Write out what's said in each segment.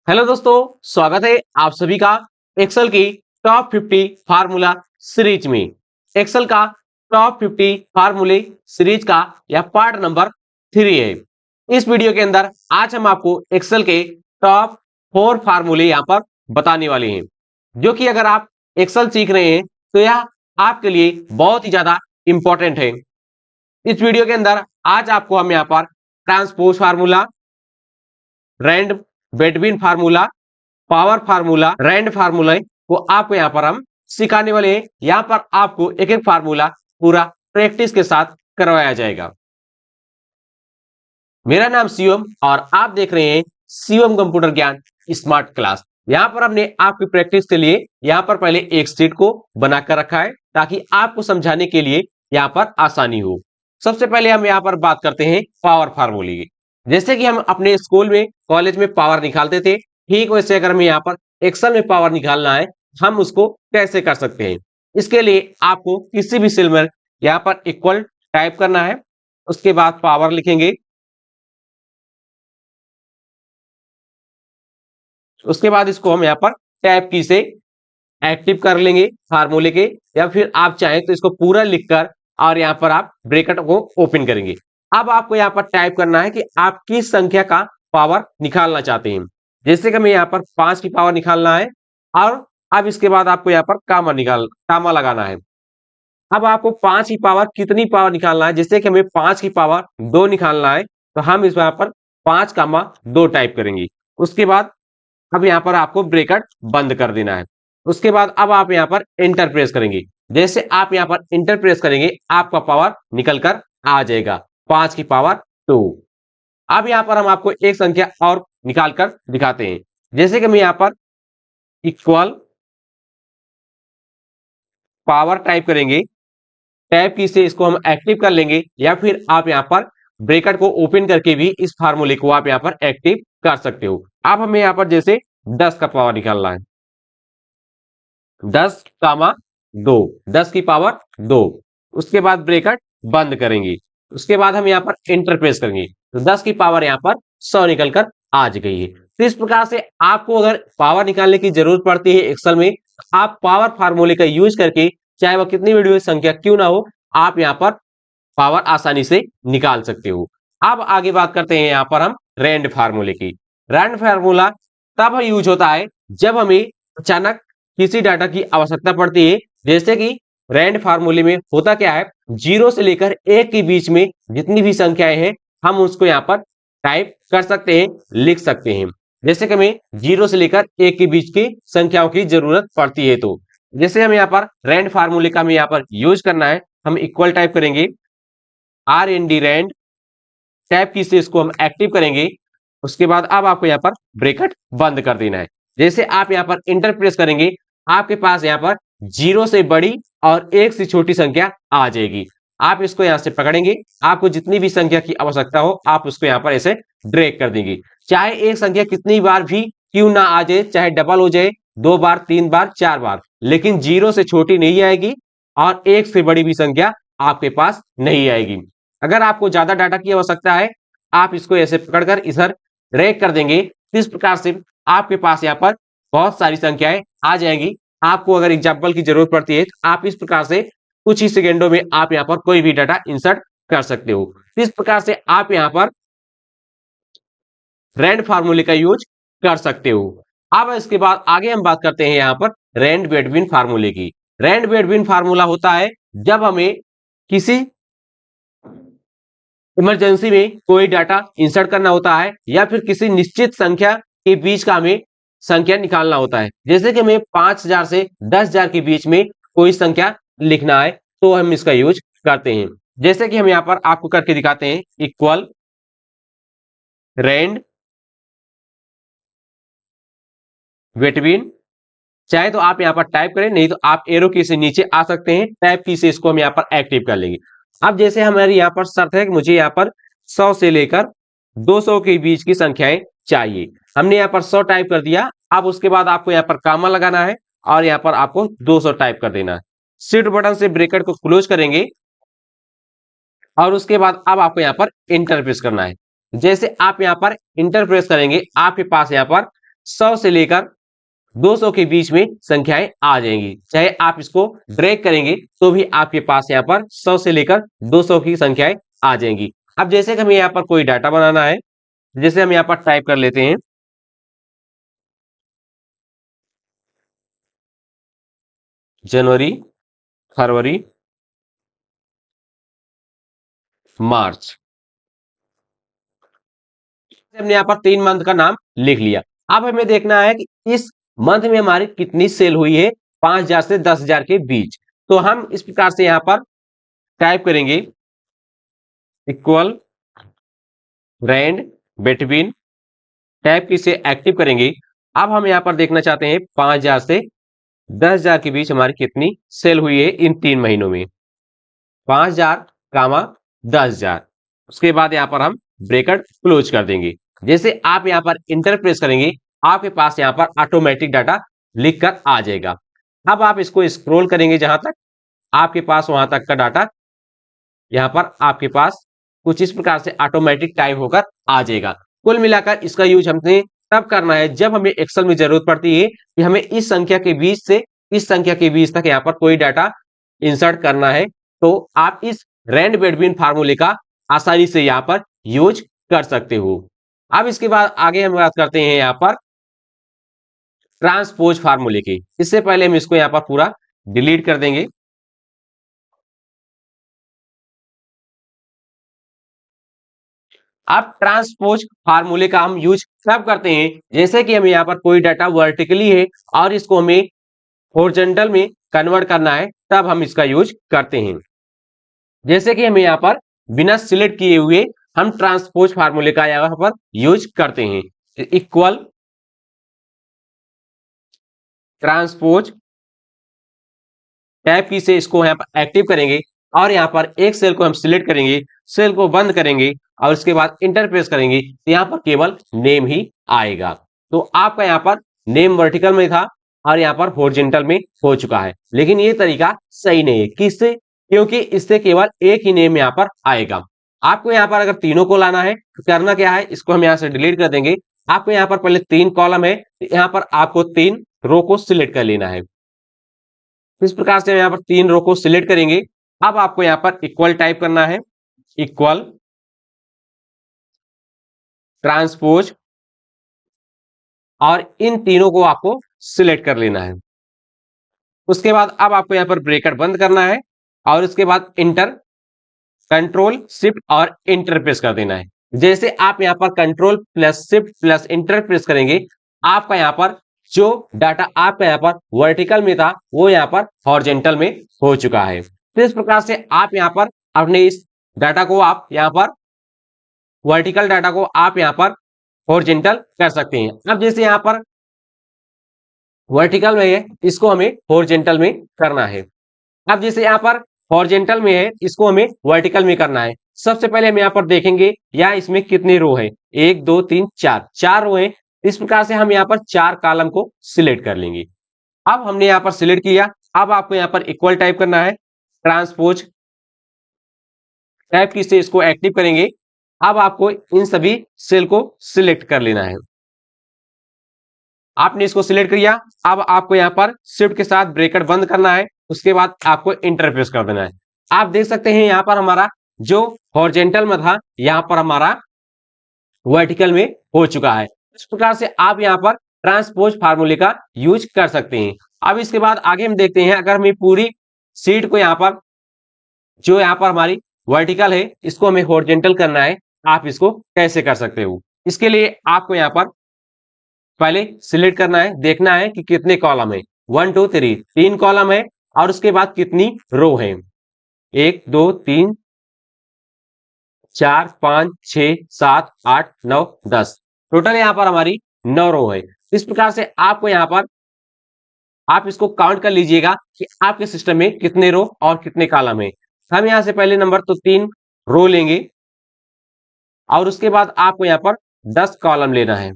Hello दोस्तों, स्वागत है आप सभी का एक्सेल की टॉप 50 फार्मूला सीरीज में। एक्सेल का टॉप 50 फार्मूले सीरीज का यह पार्ट नंबर 3 है। इस वीडियो के अंदर आज हम आपको एक्सेल के टॉप 4 फार्मूले यहाँ पर बताने वाले हैं, जो कि अगर आप एक्सेल सीख रहे हैं तो यह आपके लिए बहुत ही ज्यादा इंपॉर्टेंट है। इस वीडियो के अंदर आज आपको हम यहाँ पर transpose formula, rand between formula, power formula, rand formula को आपको यहाँ पर हम सिखाने वाले हैं। यहाँ पर आपको एक एक फार्मूला पूरा प्रैक्टिस के साथ करवाया जाएगा। मेरा नाम शिवम और आप देख रहे हैं शिवम कंप्यूटर ज्ञान स्मार्ट क्लास। यहाँ पर हमने आपकी प्रैक्टिस के लिए यहाँ पर पहले एक शीट को बनाकर रखा है ताकि आपको समझाने के लिए यहाँ पर आसानी हो। सबसे पहले हम यहाँ पर बात करते हैं पावर फार्मूले की। जैसे कि हम अपने स्कूल में, कॉलेज में पावर निकालते थे, ठीक वैसे अगर हमें यहाँ पर एक्सेल में पावर निकालना है, हम उसको कैसे कर सकते हैं। इसके लिए आपको किसी भी सेल में यहाँ पर इक्वल टाइप करना है, उसके बाद पावर लिखेंगे, उसके बाद इसको हम यहाँ पर टैब की से एक्टिव कर लेंगे फार्मूले के, या फिर आप चाहें तो इसको पूरा लिखकर और यहाँ पर आप ब्रैकेट को ओपन करेंगे। अब आपको यहाँ पर टाइप करना है कि आप किस संख्या का पावर निकालना चाहते हैं। जैसे कि हमें यहाँ पर 5 की पावर निकालना है और अब इसके बाद आपको यहाँ पर कामा लगाना है। अब आपको 5 की पावर कितनी पावर निकालना है, जैसे कि हमें 5 की पावर 2 निकालना है तो हम इस यहाँ पर 5,2 टाइप करेंगे। उसके बाद अब यहाँ पर आपको ब्रैकेट बंद कर देना है। उसके बाद अब आप यहाँ पर एंटर प्रेस करेंगे। जैसे आप यहाँ पर एंटर प्रेस करेंगे आपका पावर निकल कर आ जाएगा 5 की पावर 2। अब यहाँ पर हम आपको एक संख्या और निकाल कर दिखाते हैं। जैसे कि हम यहाँ पर इक्वल पावर टाइप करेंगे, टैब की से इसको हम एक्टिव कर लेंगे, या फिर आप यहाँ पर ब्रैकेट को ओपन करके भी इस फार्मूले को आप यहाँ पर एक्टिव कर सकते हो। अब हमें यहाँ पर जैसे 10 का पावर निकालना है, 10,2, 10 की पावर 2। उसके बाद ब्रैकेट बंद करेंगे। उसके बाद हम यहाँ पर एंटर प्रेस करेंगे तो 10 की पावर यहाँ पर 100 निकल कर आ गई है। तो इस प्रकार से आपको अगर पावर निकालने की जरूरत पड़ती है एक्सेल में, आप पावर फार्मूले का यूज करके, चाहे वह कितनी बड़ी हुई संख्या क्यों ना हो, आप यहाँ पर पावर आसानी से निकाल सकते हो। अब आगे बात करते हैं यहाँ पर हम रैंड फार्मूले की। रैंड फार्मूला तब यूज होता है जब हमें अचानक किसी डाटा की आवश्यकता पड़ती है। जैसे कि रैंड फार्मूले में होता क्या है, 0 से लेकर 1 के बीच में जितनी भी संख्याएं हैं हम उसको यहाँ पर टाइप कर सकते हैं, लिख सकते हैं। जैसे कि हमें 0 से लेकर 1 के बीच की संख्याओं की जरूरत पड़ती है, तो जैसे हम यहाँ पर रैंड फार्मूले का हमें यहाँ पर यूज करना है, हम इक्वल टाइप करेंगे, RND रैंड, टैब की से इसको हम एक्टिव करेंगे। उसके बाद अब आपको यहाँ पर ब्रैकेट बंद कर देना है। जैसे आप यहाँ पर इंटर प्रेस करेंगे आपके पास यहाँ पर 0 से बड़ी और 1 से छोटी संख्या आ जाएगी। आप इसको यहाँ से पकड़ेंगे, आपको जितनी भी संख्या की आवश्यकता हो आप उसको यहाँ पर ऐसे ड्रैग कर देंगे। चाहे एक संख्या कितनी बार भी क्यों ना आ जाए, चाहे डबल हो जाए, 2 बार, 3 बार, 4 बार, लेकिन 0 से छोटी नहीं आएगी और 1 से बड़ी भी संख्या आपके पास नहीं आएगी। अगर आपको ज्यादा डाटा की आवश्यकता है आप इसको ऐसे पकड़कर इधर ड्रैग कर देंगे। इस प्रकार से आपके पास यहाँ पर बहुत सारी संख्याएं आ जाएंगी। आपको अगर एग्जाम्पल की जरूरत पड़ती है तो आप इस प्रकार से कुछ ही सेकेंडों में आप यहाँ पर कोई भी डाटा इंसर्ट कर सकते हो। इस प्रकार से आप यहाँ पर रैंड फार्मूले का यूज कर सकते हो। अब इसके बाद आगे हम बात करते हैं यहाँ पर रैंड बेटवीन फार्मूले की। रैंड बेटवीन फार्मूला होता है जब हमें किसी इमरजेंसी में कोई डाटा इंसर्ट करना होता है, या फिर किसी निश्चित संख्या के बीच का हमें संख्या निकालना होता है। जैसे कि हमें 5,000 से 10,000 के बीच में कोई संख्या लिखना है तो हम इसका यूज करते हैं। जैसे कि हम यहाँ पर आपको करके दिखाते हैं, इक्वल रैंड बेटवीन, चाहे तो आप यहाँ पर टाइप करें, नहीं तो आप एरो की से नीचे आ सकते हैं, टैब की से इसको हम यहाँ पर एक्टिव कर लेंगे। अब जैसे हमारी यहाँ पर शर्त है कि मुझे यहाँ पर 100 से लेकर 200 के बीच की संख्याएं चाहिए। हमने यहाँ पर 100 टाइप कर दिया। अब उसके बाद आपको यहाँ पर कामा लगाना है और यहाँ पर आपको 200 टाइप कर देना है। शिफ्ट बटन से ब्रैकेट को क्लोज करेंगे और उसके बाद अब आपको यहाँ पर इंटर प्रेस करना है। जैसे आप यहाँ पर इंटर प्रेस करेंगे आपके पास यहाँ पर 100 से लेकर 200 के बीच में संख्याएं आ जाएंगी। चाहे आप इसको ड्रैग करेंगे तो भी आपके पास यहाँ पर 100 से लेकर 200 की संख्याएं आ जाएंगी। अब जैसे कि हमें यहाँ पर कोई डाटा बनाना है, जैसे हम यहाँ पर टाइप कर लेते हैं जनवरी, फरवरी, मार्च। हमने यहाँ पर 3 मंथ का नाम लिख लिया। अब हमें देखना है कि इस मंथ में हमारी कितनी सेल हुई है 5,000 से 10,000 के बीच। तो हम इस प्रकार से यहाँ पर टाइप करेंगे इक्वल रैंड बिटवीन, टैब की से एक्टिव करेंगे। अब हम यहाँ पर देखना चाहते हैं 5,000 से 10,000 के बीच हमारी कितनी सेल हुई है इन 3 महीनों में। 5,000 कामा 10,000, उसके बाद यहाँ पर हम ब्रैकेट क्लोज कर देंगे। जैसे आप यहाँ पर इंटर प्रेस करेंगे आपके पास यहाँ पर ऑटोमेटिक डाटा लिख कर आ जाएगा। अब आप इसको स्क्रॉल करेंगे जहां तक आपके पास वहां तक का डाटा यहाँ पर आपके पास कुछ इस प्रकार से ऑटोमेटिक टाइप होकर आ जाएगा। कुल मिलाकर इसका यूज हमने तब करना है जब हमें एक्सेल में जरूरत पड़ती है कि हमें इस संख्या के बीच से इस संख्या के बीच तक यहाँ पर कोई डाटा इंसर्ट करना है, तो आप इस रैंड बिटवीन फार्मूले का आसानी से यहाँ पर यूज कर सकते हो। अब इसके बाद आगे हम बात करते हैं यहाँ पर ट्रांसपोज फार्मूले की। इससे पहले हम इसको यहाँ पर पूरा डिलीट कर देंगे। अब ट्रांसपोज फार्मूले का हम यूज कब करते हैं, जैसे कि हमें यहाँ पर कोई डाटा वर्टिकली है और इसको हमें हॉरिजॉन्टल में कन्वर्ट करना है, तब हम इसका यूज करते हैं। जैसे कि हमें यहाँ पर बिना सिलेक्ट किए हुए हम ट्रांसपोज फार्मूले का यहाँ पर यूज करते हैं। इक्वल ट्रांसपोज, टैब की से इसको यहाँ पर एक्टिव करेंगे और यहाँ पर एक सेल को हम सिलेक्ट करेंगे, सेल को बंद करेंगे और उसके बाद इंटर प्रेस करेंगे तो यहाँ पर केवल नेम ही आएगा। तो आपका यहाँ पर नेम वर्टिकल में था और यहाँ पर हॉरिजॉन्टल में हो चुका है, लेकिन ये तरीका सही नहीं है। किससे? क्योंकि इससे केवल एक ही नेम यहाँ पर आएगा। आपको यहाँ पर अगर तीनों को लाना है तो करना क्या है, इसको हम यहाँ से डिलीट कर देंगे। आपको यहाँ पर पहले 3 कॉलम है, तो यहाँ पर आपको 3 रो को सिलेक्ट कर लेना है। इस प्रकार से यहाँ पर 3 रो को सिलेक्ट करेंगे। अब आपको यहाँ पर इक्वल टाइप करना है, इक्वल ट्रांसपोज, और इन तीनों को आपको सिलेक्ट कर लेना है। उसके बाद अब आपको यहाँ पर ब्रैकेट बंद करना है और उसके बाद इंटर, कंट्रोल शिफ्ट और इंटर प्रेस कर देना है। जैसे आप यहाँ पर control plus shift plus enter press करेंगे आपका यहाँ पर जो डाटा आपका यहाँ पर वर्टिकल में था वो यहाँ पर हॉरिजॉन्टल में हो चुका है। तो इस प्रकार से आप यहाँ पर अपने इस डाटा को आप यहाँ पर वर्टिकल डाटा को आप यहाँ पर हॉरिजॉन्टल कर सकते हैं। अब जैसे यहाँ पर वर्टिकल में है इसको हमें हॉरिजॉन्टल में करना है। अब जैसे यहाँ पर हॉरिजॉन्टल में है इसको हमें वर्टिकल में करना है। सबसे पहले हम यहाँ पर देखेंगे या इसमें कितने रो है, 1 2 3 4, 4 रो है। इस प्रकार से हम यहाँ पर 4 कॉलम को सिलेक्ट कर लेंगे। अब हमने यहाँ पर सिलेक्ट किया। अब आपको यहाँ पर इक्वल टाइप करना है, ट्रांसपोज, टाइप की से इसको एक्टिव करेंगे। अब आपको इन सभी सेल को सिलेक्ट कर लेना है। आपने इसको सिलेक्ट किया। अब आपको यहाँ पर शिफ्ट के साथ ब्रैकेट बंद करना है, उसके बाद आपको इंटर प्रेस कर देना है। आप देख सकते हैं यहाँ पर हमारा जो हॉरिजॉन्टल में था यहाँ पर हमारा वर्टिकल में हो चुका है। इस प्रकार से आप यहाँ पर ट्रांसपोज फार्मूले का यूज कर सकते हैं। अब इसके बाद आगे हम देखते हैं, अगर हमें पूरी सीट को यहाँ पर जो यहाँ पर हमारी वर्टिकल है इसको हमें हॉरिजॉन्टल करना है, आप इसको कैसे कर सकते हो। इसके लिए आपको यहाँ पर पहले सिलेक्ट करना है, देखना है कि कितने कॉलम है, 1 2 3, 3 कॉलम है और उसके बाद कितनी रो है, 1 2 3 4 5 6 7 8 9 10, टोटल यहाँ पर हमारी 9 रो है। इस प्रकार से आपको यहाँ पर आप इसको काउंट कर लीजिएगा कि आपके सिस्टम में कितने रो और कितने कॉलम है। हम यहाँ से पहले नंबर तो 3 रो लेंगे और उसके बाद आपको यहाँ पर 10 कॉलम लेना है।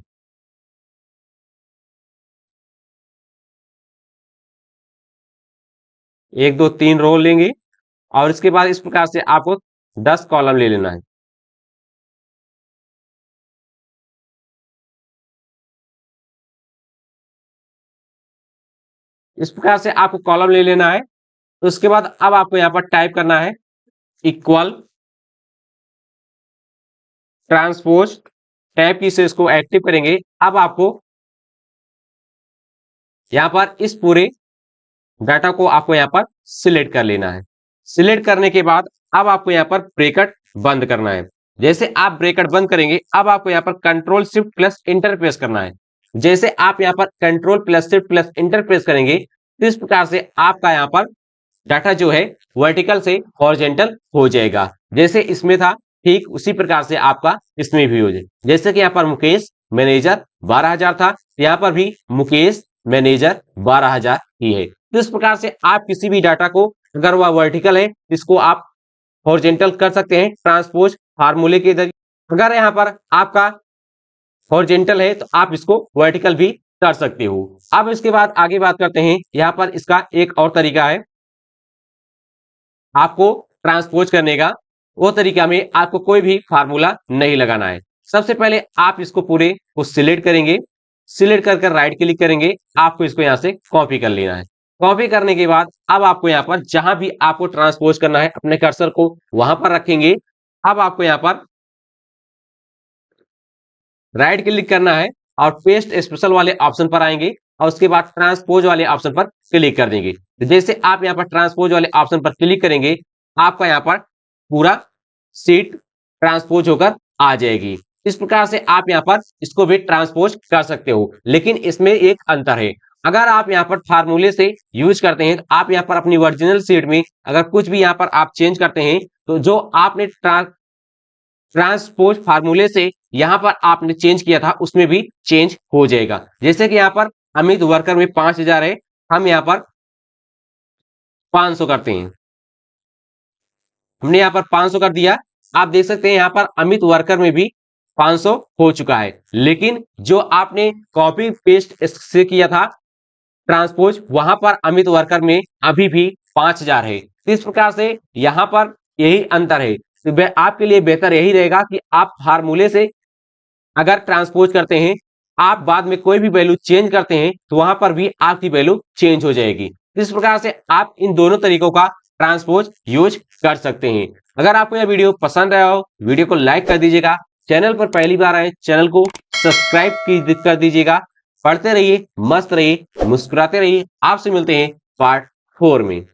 1 2 3 रो लेंगे और इसके बाद इस प्रकार से आपको 10 कॉलम ले लेना है। इस प्रकार से आपको कॉलम ले लेना है। उसके बाद अब आपको यहाँ पर टाइप करना है इक्वल ट्रांसपोज, टैब की से इसको एक्टिव करेंगे। अब आपको यहाँ पर इस पूरे डाटा को आपको यहाँ पर सिलेक्ट कर लेना है। सिलेक्ट करने के बाद अब आपको यहाँ पर ब्रैकेट बंद करना है। जैसे आप ब्रैकेट बंद करेंगे, अब आपको यहाँ पर control shift plus enter press करना है। जैसे आप यहाँ पर control plus shift plus enter press करेंगे, तो इस प्रकार से आपका यहाँ पर डाटा जो है वर्टिकल से हॉरिजॉन्टल हो जाएगा। जैसे इसमें था ठीक उसी प्रकार से आपका इसमें भी हो जाए। जैसे कि यहाँ पर मुकेश मैनेजर 12,000 था, यहाँ पर भी मुकेश मैनेजर 12,000 ही है। तो इस प्रकार से आप किसी भी डाटा को, अगर वह वर्टिकल है, इसको आप हॉरिजॉन्टल कर सकते हैं ट्रांसपोज फार्मूले के जरिए। अगर यहाँ पर आपका हॉरिजॉन्टल है तो आप इसको वर्टिकल भी कर सकते हो। अब इसके बाद आगे बात करते हैं, यहाँ पर इसका एक और तरीका है आपको ट्रांसपोज करने का। वो तरीका में आपको कोई भी फार्मूला नहीं लगाना है। सबसे पहले आप इसको पूरे को सिलेक्ट करेंगे, सिलेक्ट कर राइट क्लिक करेंगे, आपको इसको यहाँ से कॉपी कर लेना है। कॉपी करने के बाद अब आपको यहाँ पर जहां भी आपको ट्रांसपोज करना है अपने कर्सर को वहां पर रखेंगे। अब आपको यहाँ पर राइट क्लिक करना है और पेस्ट स्पेशल वाले ऑप्शन पर आएंगे और उसके बाद ट्रांसपोज वाले ऑप्शन पर क्लिक कर देंगे। जैसे आप यहाँ पर ट्रांसपोज वाले ऑप्शन पर क्लिक करेंगे, आपका यहाँ पर पूरा सीट ट्रांसपोज होकर आ जाएगी। इस प्रकार से आप यहाँ पर इसको भी ट्रांसपोज कर सकते हो, लेकिन इसमें एक अंतर है। अगर आप यहाँ पर फार्मूले से यूज करते हैं तो आप यहाँ पर अपनी ओरिजिनल सीट में अगर कुछ भी यहाँ पर आप चेंज करते हैं तो जो आपने ट्रांसपोज फार्मूले से यहाँ पर आपने चेंज किया था उसमें भी चेंज हो जाएगा। जैसे कि यहाँ पर अमित वर्कर में 5,000 है, हम यहाँ पर 500 करते हैं। हमने यहाँ पर 500 कर दिया। आप देख सकते हैं यहाँ पर अमित वर्कर में भी 500 हो चुका है, लेकिन जो आपने कॉपी पेस्ट से किया था ट्रांसपोज, वहां पर अमित वर्कर में अभी भी 5,000 है। इस प्रकार से यहाँ पर यही अंतर है। तो आपके लिए बेहतर यही रहेगा कि आप फार्मूले से अगर ट्रांसपोज करते हैं, आप बाद में कोई भी वैल्यू चेंज करते हैं तो वहां पर भी आपकी वैल्यू चेंज हो जाएगी। इस प्रकार से आप इन दोनों तरीकों का ट्रांसपोज यूज कर सकते हैं। अगर आपको यह वीडियो पसंद आया हो, वीडियो को लाइक कर दीजिएगा। चैनल पर पहली बार आए, चैनल को सब्सक्राइब कर दीजिएगा। पढ़ते रहिए, मस्त रहिए, मुस्कुराते रहिए। आपसे मिलते हैं पार्ट 4 में।